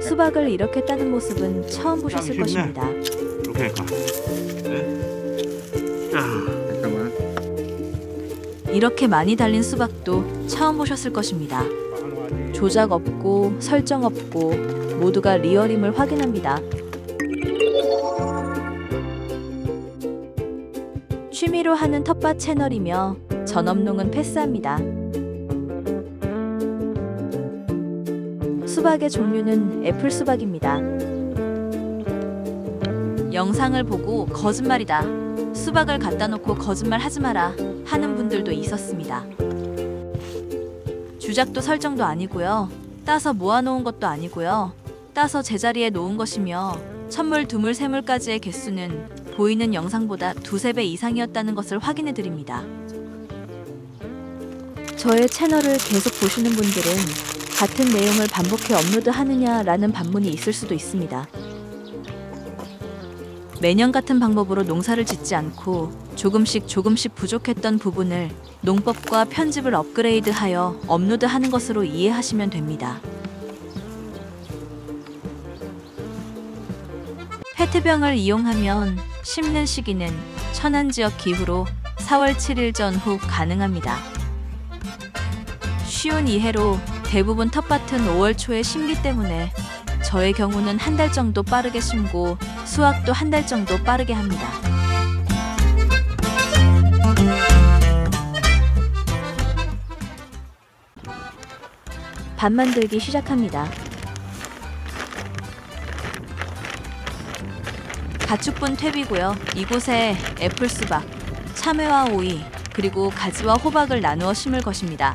수박을 이렇게 따는 모습은 처음 보셨을 것입니다. 이렇게 할까? 네. 잠깐만. 이렇게 많이 달린 수박도 처음 보셨을 것입니다. 조작 없고 설정 없고 모두가 리얼임을 확인합니다. 취미로 하는 텃밭 채널이며 전업농은 패스합니다. 수박의 종류는 애플 수박입니다. 영상을 보고 거짓말이다, 수박을 갖다 놓고 거짓말 하지 마라 하는 분들도 있었습니다. 주작도 설정도 아니고요. 따서 모아놓은 것도 아니고요. 따서 제자리에 놓은 것이며 첫물, 두물, 세물까지의 개수는 보이는 영상보다 두세 배 이상이었다는 것을 확인해 드립니다. 저의 채널을 계속 보시는 분들은 같은 내용을 반복해 업로드하느냐라는 반문이 있을 수도 있습니다. 매년 같은 방법으로 농사를 짓지 않고 조금씩 부족했던 부분을 농법과 편집을 업그레이드하여 업로드하는 것으로 이해하시면 됩니다. 페트병을 이용하면 심는 시기는 천안지역 기후로 4월 7일 전후 가능합니다. 쉬운 이해로 대부분 텃밭은 5월 초에 심기 때문에 저의 경우는 한 달 정도 빠르게 심고 수확도 한 달 정도 빠르게 합니다. 밭 만들기 시작합니다. 가축분 퇴비고요. 이곳에 애플 수박, 참외와 오이, 그리고 가지와 호박을 나누어 심을 것입니다.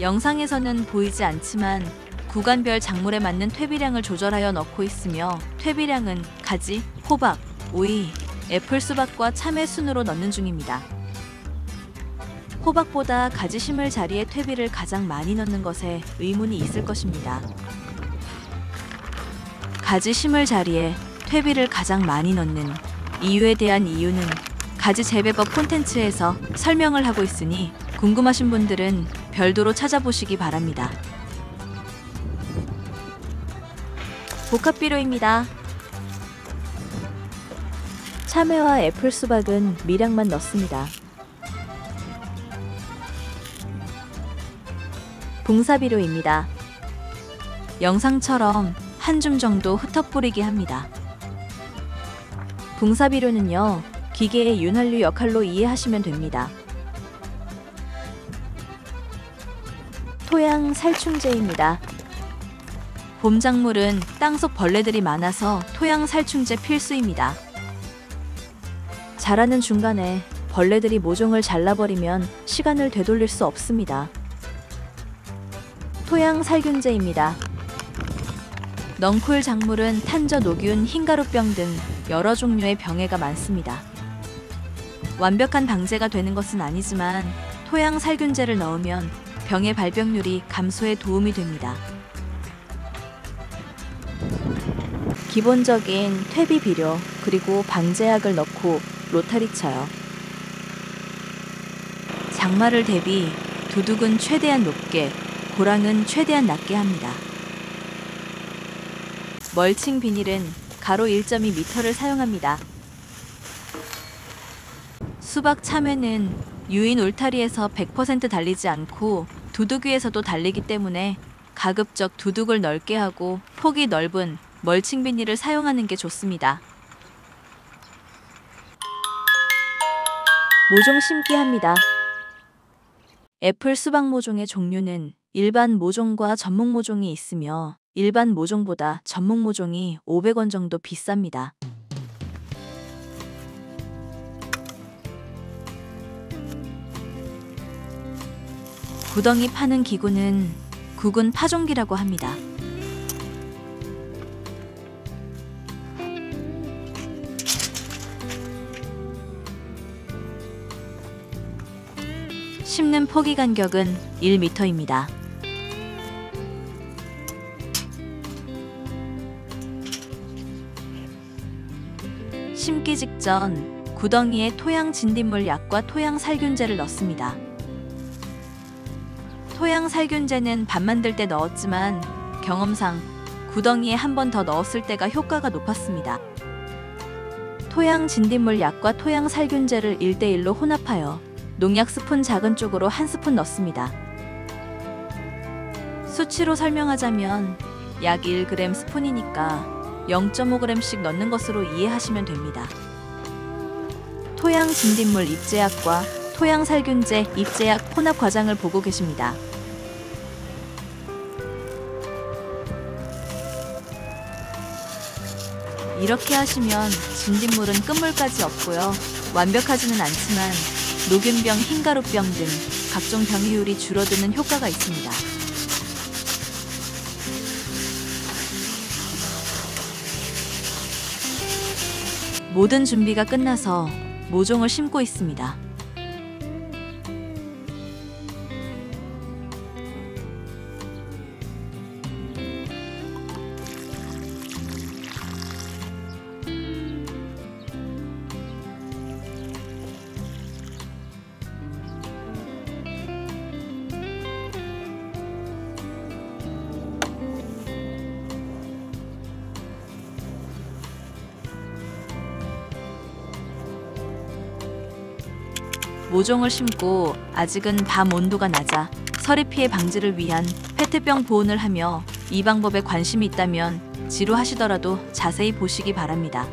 영상에서는 보이지 않지만 구간별 작물에 맞는 퇴비량을 조절하여 넣고 있으며 퇴비량은 가지, 호박, 오이, 애플 수박과 참외 순으로 넣는 중입니다. 호박보다 가지 심을 자리에 퇴비를 가장 많이 넣는 것에 의문이 있을 것입니다. 가지 심을 자리에 퇴비를 가장 많이 넣는 이유에 대한 이유는 가지 재배법 콘텐츠에서 설명을 하고 있으니 궁금하신 분들은 별도로 찾아보시기 바랍니다. 복합비료입니다. 참외와 애플 수박은 미량만 넣습니다. 붕사비료입니다. 영상처럼 한 줌 정도 흩어뿌리기 합니다. 붕사비료는요, 기계의 윤활유 역할로 이해하시면 됩니다. 토양 살충제입니다. 봄작물은 땅속 벌레들이 많아서 토양 살충제 필수입니다. 자라는 중간에 벌레들이 모종을 잘라버리면 시간을 되돌릴 수 없습니다. 토양 살균제입니다. 넝쿨 작물은 탄저 노균, 흰가루병 등 여러 종류의 병해가 많습니다. 완벽한 방제가 되는 것은 아니지만 토양 살균제를 넣으면 병의 발병률이 감소에 도움이 됩니다. 기본적인 퇴비 비료 그리고 방제약을 넣고 로타리 쳐요. 장마를 대비 두둑은 최대한 높게, 고랑은 최대한 낮게 합니다. 멀칭 비닐은 가로 1.2m를 사용합니다. 수박 참외는 유인 울타리에서 100% 달리지 않고 두둑 위에서도 달리기 때문에 가급적 두둑을 넓게 하고 폭이 넓은 멀칭 비닐을 사용하는 게 좋습니다. 모종 심기 합니다. 애플 수박 모종의 종류는 일반 모종과 전목 모종이 있으며 일반 모종보다 전목 모종이 500원 정도 비쌉니다. 구덩이 파는 기구는 구근 파종기라고 합니다. 심는 포기 간격은 1m입니다. 심기 직전 구덩이에 토양 진딧물 약과 토양 살균제를 넣습니다. 토양 살균제는 밥 만들 때 넣었지만 경험상 구덩이에 한 번 더 넣었을 때가 효과가 높았습니다. 토양 진딧물 약과 토양 살균제를 1대1로 혼합하여 농약 스푼 작은 쪽으로 1스푼 넣습니다. 수치로 설명하자면 약 1g 스푼이니까 0.5g씩 넣는 것으로 이해하시면 됩니다. 토양 진딧물 입제약과 토양 살균제 입제약 혼합 과정을 보고 계십니다. 이렇게 하시면 진딧물은 끝물까지 없고요. 완벽하지는 않지만 녹균병, 흰가루병 등 각종 병이율이 줄어드는 효과가 있습니다. 모든 준비가 끝나서 모종을 심고 있습니다. 모종을 심고 아직은 밤 온도가 낮아 서리 피해 방지를 위한 페트병 보온을 하며 이 방법에 관심이 있다면 지루하시더라도 자세히 보시기 바랍니다.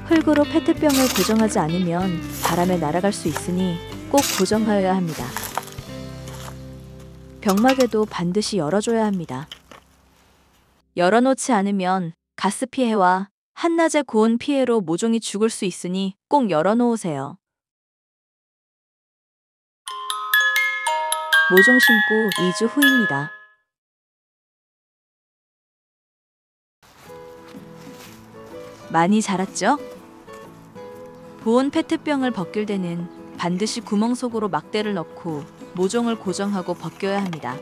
흙으로 페트병을 고정하지 않으면 바람에 날아갈 수 있으니 꼭 고정하여야 합니다. 병막에도 반드시 열어줘야 합니다. 열어놓지 않으면 가스 피해와 한낮의 고온 피해로 모종이 죽을 수 있으니 꼭 열어놓으세요. 모종 심고 2주 후입니다. 많이 자랐죠? 보온 페트병을 벗길 때는 반드시 구멍 속으로 막대를 넣고 모종을 고정하고 벗겨야 합니다.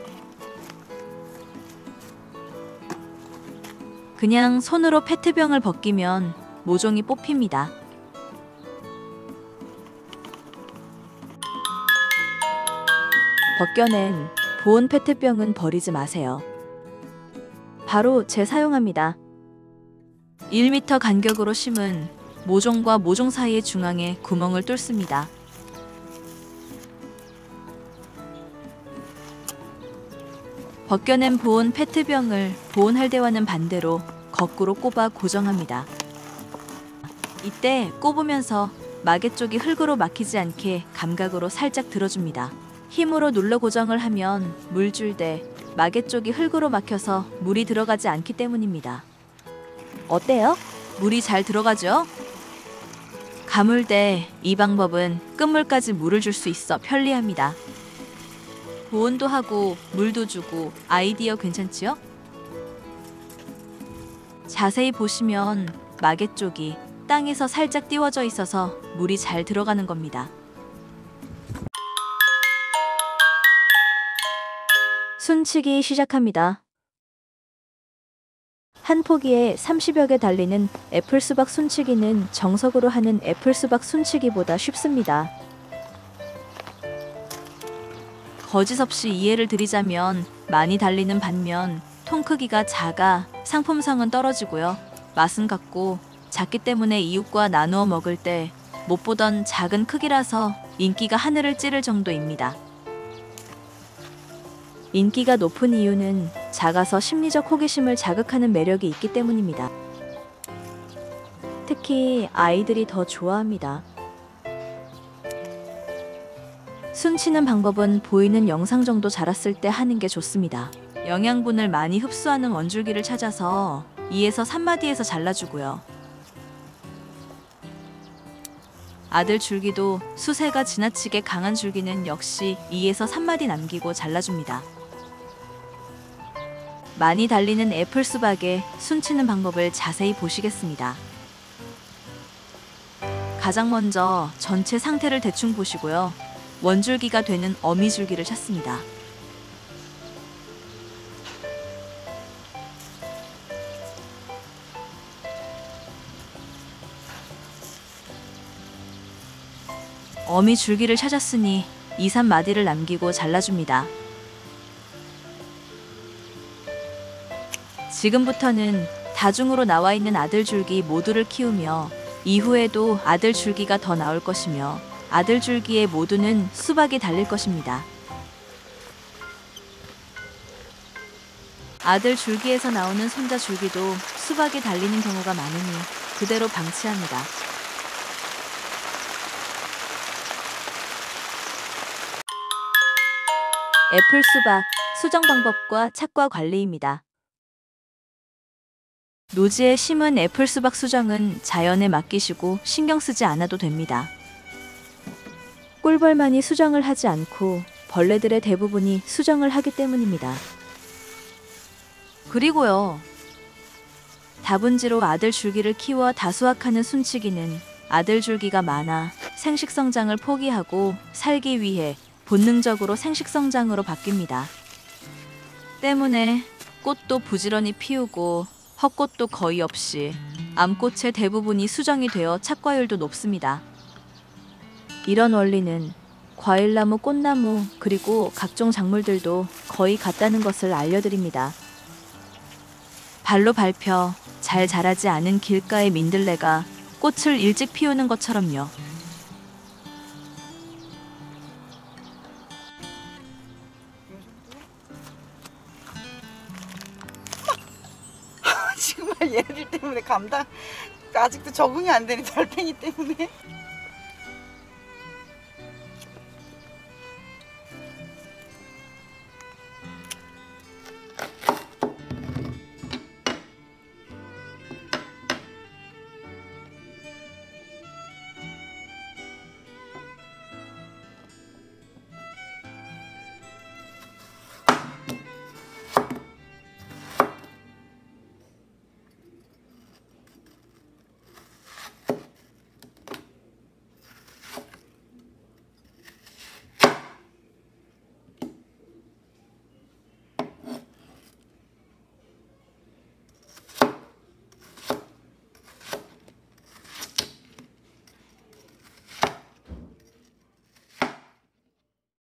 그냥 손으로 페트병을 벗기면 모종이 뽑힙니다. 벗겨낸 보온 페트병은 버리지 마세요. 바로 재사용합니다. 1m 간격으로 심은 모종과 모종 사이의 중앙에 구멍을 뚫습니다. 벗겨낸 보온 페트병을 보온할 때와는 반대로 거꾸로 꼽아 고정합니다. 이때 꼽으면서 마개 쪽이 흙으로 막히지 않게 감각으로 살짝 들어줍니다. 힘으로 눌러 고정을 하면 물 줄 때 마개 쪽이 흙으로 막혀서 물이 들어가지 않기 때문입니다. 어때요? 물이 잘 들어가죠? 가물 때 이 방법은 끝물까지 물을 줄 수 있어 편리합니다. 보온도 하고 물도 주고 아이디어 괜찮지요? 자세히 보시면 마개 쪽이 땅에서 살짝 띄워져 있어서 물이 잘 들어가는 겁니다. 순치기 시작합니다. 한 포기에 30여 개 달리는 애플수박 순치기는 정석으로 하는 애플수박 순치기보다 쉽습니다. 거짓 없이 이해를 드리자면 많이 달리는 반면 통 크기가 작아 상품성은 떨어지고요. 맛은 같고 작기 때문에 이웃과 나누어 먹을 때 못 보던 작은 크기라서 인기가 하늘을 찌를 정도입니다. 인기가 높은 이유는 작아서 심리적 호기심을 자극하는 매력이 있기 때문입니다. 특히 아이들이 더 좋아합니다. 순치는 방법은 보이는 영상 정도 자랐을 때 하는 게 좋습니다. 영양분을 많이 흡수하는 원줄기를 찾아서 2에서 3마디에서 잘라주고요. 아들 줄기도 수세가 지나치게 강한 줄기는 역시 2에서 3마디 남기고 잘라줍니다. 많이 달리는 애플 수박에 순치는 방법을 자세히 보시겠습니다. 가장 먼저 전체 상태를 대충 보시고요. 원줄기가 되는 어미줄기를 찾습니다. 어미줄기를 찾았으니 2, 3마디를 남기고 잘라줍니다. 지금부터는 다중으로 나와 있는 아들줄기 모두를 키우며 이후에도 아들줄기가 더 나올 것이며 아들줄기의 모두는 수박이 달릴 것입니다. 아들줄기에서 나오는 손자줄기도 수박이 달리는 경우가 많으니 그대로 방치합니다. 애플 수박 수정 방법과 착과 관리입니다. 노지에 심은 애플 수박 수정은 자연에 맡기시고 신경 쓰지 않아도 됩니다. 꿀벌만이 수정을 하지 않고 벌레들의 대부분이 수정을 하기 때문입니다. 그리고요. 다분지로 아들줄기를 키워 다수확하는 순치기는 아들줄기가 많아 생식성장을 포기하고 살기 위해 본능적으로 생식성장으로 바뀝니다. 때문에 꽃도 부지런히 피우고 헛꽃도 거의 없이 암꽃의 대부분이 수정이 되어 착과율도 높습니다. 이런 원리는 과일나무, 꽃나무, 그리고 각종 작물들도 거의 같다는 것을 알려드립니다. 발로 밟혀 잘 자라지 않은 길가의 민들레가 꽃을 일찍 피우는 것처럼요. 정말 얘들 때문에 아직도 적응이 안 되는 달팽이 때문에